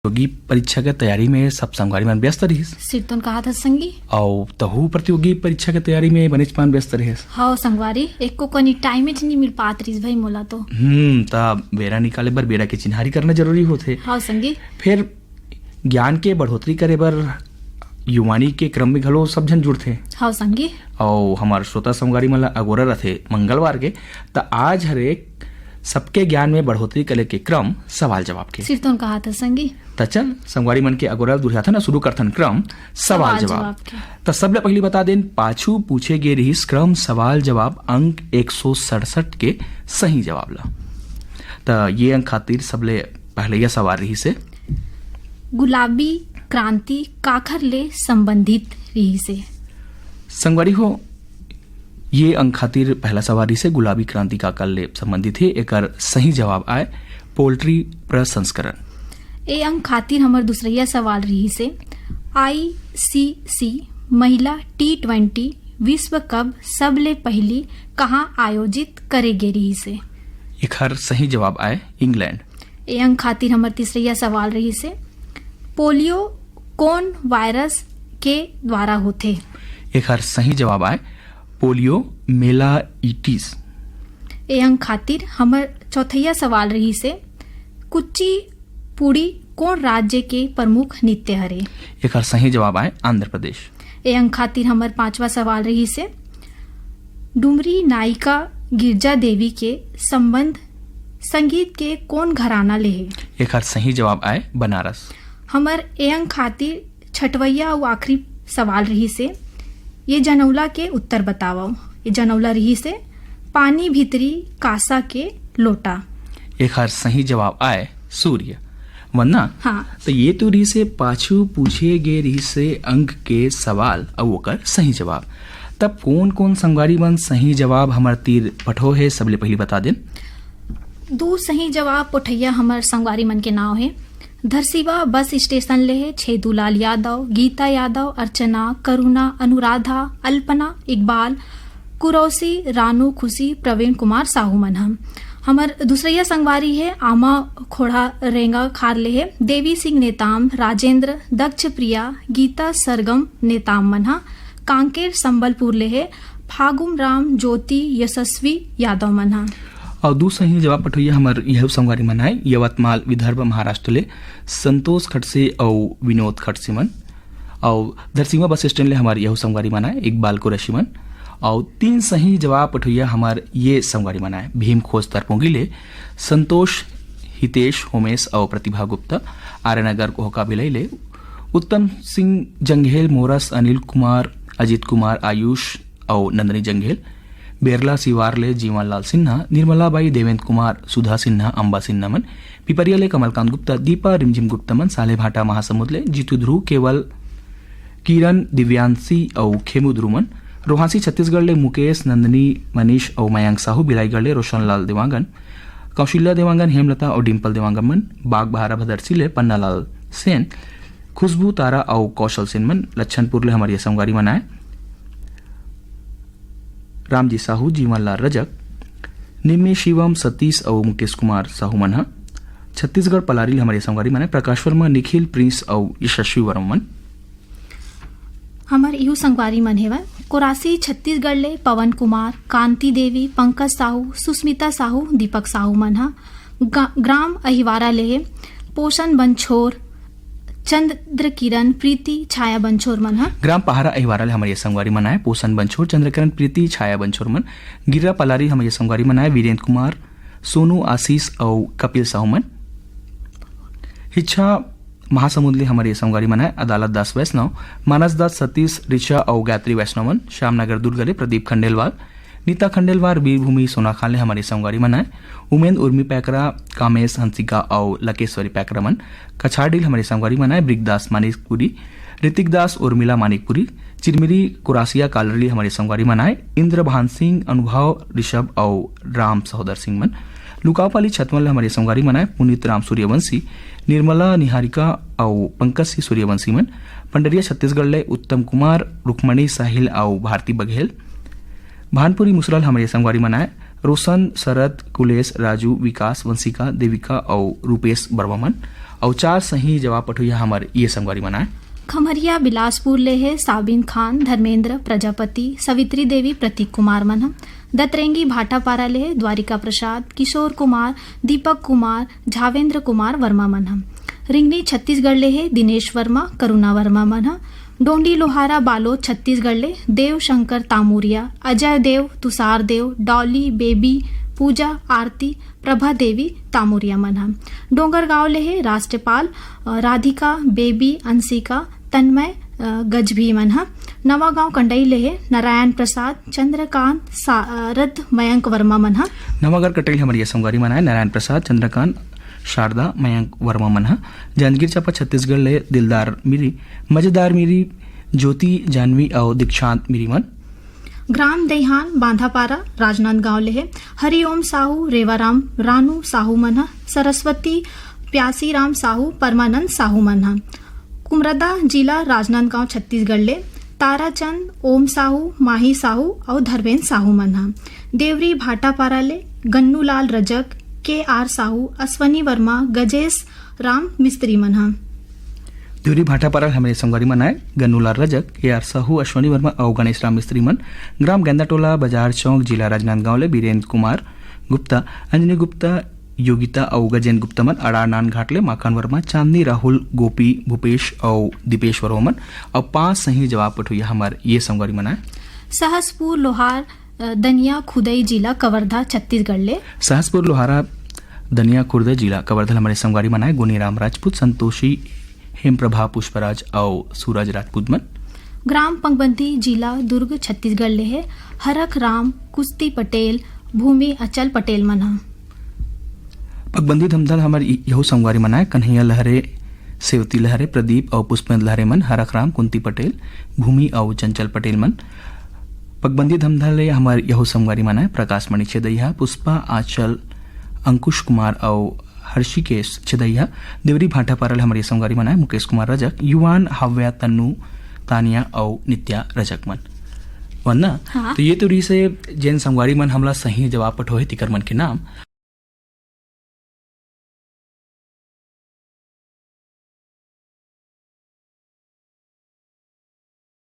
प्रतियोगी परीक्षा के तैयारी में सब संगवारी मन व्यस्त रहिस। सिरतोन कहा था संगी और तहु प्रतियोगी परीक्षा के तैयारी में बनेच पान व्यस्त रहिस। हाँ संगवारी एक को कोनी टाइम नहीं मिल पात रहिस भाई मोला तो। ता बेरा निकाले बर बेरा के चिन्हारी करना जरूरी होथे। हाँ संगी फिर ज्ञान के बढ़ोतरी करे बर युवानी के क्रम में घलो सब जन जुड़थे। हाँ संगी और हमार श्रोता संगवारी मन ला अगोरा रथे मंगलवार के त आज हरेक सबके ज्ञान में बढ़ोतरी करे के क्रम सवाल जवाब के। सिरतोन कहा था संगी त चल संगवारी मन के अगोरा दुरियाथन ना शुरू करथन क्रम सवाल जवाब। त सबले पहली बता देन पाछू पूछे गे रहिस क्रम सवाल जवाब अंक 167 के सही जवाब ला। त ये अंक खातिर सबले पहले यह सवाल रहिस है गुलाबी क्रांति काखर ले संबंधित रही से। संगवारी हो ये अंक खातिर पहला सवाल से गुलाबी क्रांति काकर ले संबंधित है। एकर सही जवाब आए पोल्ट्री प्रसंस्करण। ए अंक खातिर हमर दूसरा सवाल रही से ICC महिला T20 विश्व कप सबले पहली कहाँ आयोजित करे गे रही से। एकर सही जवाब आए इंग्लैंड। ए अंक खातिर हमर तीसरा सवाल रही से पोलियो कौन वायरस के द्वारा होथे। एकर सही जवाब आए पोलियो मेलाइटिस। ए अंक खातिर हमर चौथया सवाल रही से कुचिपुड़ी कौन राज्य के प्रमुख नृत्य हरे। एकर सही जवाब आए आंध्र प्रदेश। ए अंक खातिर हमर पांचवा सवाल रही से डुमरी नायिका गिरजा देवी के संबंध संगीत के कौन घराना ले है। एकर सही जवाब आए बनारस। हमर ए अंक खातिर छठवैया और आखिरी सवाल रही से ये जनौला के उत्तर बताओ। ये जनौला रही से पानी भीतरी कासा के लोटा। एकर सही जवाब आए सूर्य वरना। हाँ तो ये तो रही से पाछू पूछे गे रही से अंक के सवाल और ओकर सही जवाब। तब कौन कौन संगवारी मन सही जवाब हमार तीर पठो है सबले पहली बता दें। दो सही जवाब पठैया हमर संगवारी मन के नाव है धरसीवा बस स्टेशन ले है छेदूलाल यादव, गीता यादव, अर्चना, करुणा, अनुराधा, अल्पना, इकबाल, कुरौसी, रानू, खुशी, प्रवीण कुमार साहू मन हमर दूसरा संगवारी है आमा खोड़ा रेंगा खार ले है देवी सिंह नेताम, राजेंद्र, दक्ष प्रिया, गीता सरगम नेताम मन कांकेर संबलपुर ले है फागुम राम, ज्योति, यशस्वी यादव मन और दू सही जवाब पठोइया हमार यह संगवारी मन है यवतमाल विदर्भ महाराष्ट्र ले संतोष खड़से और विनोद खड़से मन। और धरसीमा बस स्टैंड ले हमार यह संगवारी मन है इकबाल कुरैशी मन। और तीन सही जवाब पठोइया हमार ये संगवारी मन है भीम खोज तरपोंगी ले संतोष, हितेश, होमेश और प्रतिभा गुप्ता। आर्यनगर कोहका बिलई ले उत्तम सिंह जंघेल, मोरस, अनिल कुमार, अजित कुमार, आयुष और नंदनी जंघेल। बेरला सिवार ले जीवन लाल सिन्हा, निर्मला बाई, देवेंद्र कुमार, सुधा सिन्हा, अंबा सिन्हा मन। पिपरिया ले कमलकांत गुप्ता, दीपा रिमझिम गुप्ता मन। साले भाटा महासमुद ले जीतू ध्रुव, केवल, किरण, दिव्यांशी और खेमू ध्रुव मन। रोहासी छत्तीसगढ़ ले मुकेश, नंदनी, मनीष और मयंक साहू। बिलाईगढ़ ले रोशन लाल देवांगन, कौशल्या देवांगन, हेमलता और डिम्पल देवांगन मन। बाग बहारा भदरसी ले पन्ना लाल सेन, खुशबू, तारा और कौशल सेन मन। लच्छनपुर ले हमारी संगवारी मन आए रामजी साहू, जीवनलाल रजक, निम्मी शिवम, सतीश और मुकेश कुमार साहू मन। छत्तीसगढ़ पलारी हमारे संगवारी मन प्रकाश वर्मा, निखिल, प्रिंस और यशस्वी वर्मन। हमार यू संगवारी मन हेवा कोरासी छत्तीसगढ़ ले पवन कुमार, कांति देवी, पंकज साहू, सुस्मिता साहू, दीपक साहू मन। ग्राम अहिवारा ले पोषण बंछोर, चंद्र किरण, प्रीति, छाया बंछोर मन। ग्राम पहाड़ा अहिवारा ले हमारे संगवारी मन आए पोषण बंछोर, चंद्रकिरण, प्रीति, छाया बंछोर मन। गिर्रा पलारी हमारे संगवारी मन आए वीरेंद्र कुमार, सोनू, आशीष और कपिल साहू मन। हिच्छा महासमुद ले हमारे संगवारी मन आए अदालत दास वैष्णव, मानस दास, सतीश, ऋचा और गायत्री वैष्णव मन। श्यामनगर दुर्ग ले प्रदीप खंडेलवाल, नीता खंडेलवाल, वीरभूमि सोनाखान ले हमारे संगवारी मन आए उमेंद्र, उर्मी पैकरा, कामेश, हंसिका और लकेश्वरी पैकरा मन। कछारडील हमारे संगवारी मन आए ब्रिगदास मानिकपुरी, ऋतिक दास, उर्मिला मानिकपुरी। चिरमिरी कुरासिया कालरली हमारे संगवारी मन आए इंद्र भान सिंह, अनुभव, ऋषभ और राम सहोदर सिंह मन। लुकापाली छतवन हमारे संगवारी मन आए पुनीत राम सूर्यवंशी, निर्मला, निहारिका और पंकज सिंह सूर्यवंशी मन। पंडरिया छत्तीसगढ़ ले उत्तम कुमार, रुक्मणी, साहिल और भारती बघेल। भानपुरी मुसरल हमारे संगवारी मन आए रोशन, शरद, कुलेश, राजू, विकास, वंशिका, देविका और रूपेश बर्वामन। और 4 सही जवाब पठोइया हमार ये संगवारी मन आए। खमरिया बिलासपुर ले है साबिन खान, धर्मेंद्र प्रजापति, सवित्री देवी, प्रतीक कुमार मन ह। दतरेंगी भाटापारा ले है द्वारिका प्रसाद, किशोर कुमार, दीपक कुमार, झावेंद्र कुमार वर्मा मन ह। रिंगनी छत्तीसगढ़ ले है दिनेश वर्मा, करुणा वर्मा मन ह। डोंडी लोहारा बालोद छत्तीसगढ़ ले देव शंकर तामुरिया, अजय देव, तुषार देव, डॉली, बेबी, पूजा, आरती, प्रभा देवी तामुरिया मन ह। डोंगरगांव ले है राष्ट्रपाल, राधिका, बेबी, अंशिका, तन्मय, गजभी मन ह। नवागांव कंडई ले है नारायण प्रसाद, चंद्रकांत, सारद, मयंक वर्मा मन ह। नवागढ़ कटेल हमारी ये संगवारी मन आए। नारायण प्रसाद, चंद्रकांत, शारदा, मयंक वर्मा मन ह। जांजगीर चांपा छत्तीसगढ़ ले दिलदार मिरी, मजेदार मिरी, ज्योति, जानवी और दीक्षांत मिरी मन। ग्राम दैहान बांधापारा राजनांदगांव ले है हरिओम साहू, रेवाराम, रानू साहू मन ह। सरस्वती, प्यासीराम साहू, परमानंद साहू मन ह। कुमरदा जिला राजनांदगांव छत्तीसगढ़ ले ताराचंद, ओम साहू, माही साहू और धर्मेंद्र साहू मन ह। देवरी भाटापारा ले गन्नूलाल रजक, के आर साहू, अश्वनी वर्मा, गजेश राम मिस्त्री मन ह। देवरी भाटापारा हमारे संगवारी मन आए। गन्नूलाल रजक, के आर साहू, अश्वनी वर्मा और गणेश राम मिस्त्री मन। ग्राम गेंदाटोला बाजार चौक जिला राजनांदगांव ले वीरेंद्र कुमार गुप्ता, अंजनी गुप्ता, योगिता और गजेंद्र गुप्ता मन। अड़ारनान घाट ले माखन वर्मा, चांदनी, राहुल, गोपी, भूपेश और दीपेश वर्मा मन। और 5 सही जवाब पठोइया हमार ये संगवारी मन आए। सहसपुर लोहार दनिया खुदई जिला कवर्धा छत्तीसगढ़ ले सहसपुर लोहारा दनिया खुर्द जिला कवर्धा हमारे संगवारी मन आए। गुनीराम राजपूत, संतोषी, हेमप्रभा पुष्पराज और सूरज राजपूत मन। ग्राम पंगबंधी जिला दुर्ग छत्तीसगढ़ ले है हरख राम, कुश्ती पटेल, भूमि अचल पटेल मन ह। पगबंदी धमधल हमार यहू संगवारी मन आए। कन्हैया लहरे, सेवती लहरे, प्रदीप और पुष्पेंद्र लहरे मन। हरख राम, कुंती पटेल, भूमि और चंचल पटेल मन। पगबंदी धमधल हमार यहू संगवारी मन आए। प्रकाश मणि छेदैया, पुष्पा, आंचल, अंकुश कुमार और हर्षिकेश छेदैया। देवरी भाटापारा हमारी संगवारी मन आए। मुकेश कुमार रजक, युवान, हव्या, तन्नू, तानिया और नित्या रजक मन वरना। हाँ। तो ये तो रही से जैन संगवारी मन हमला सही जवाब पठोहे तिकर मन के नाम।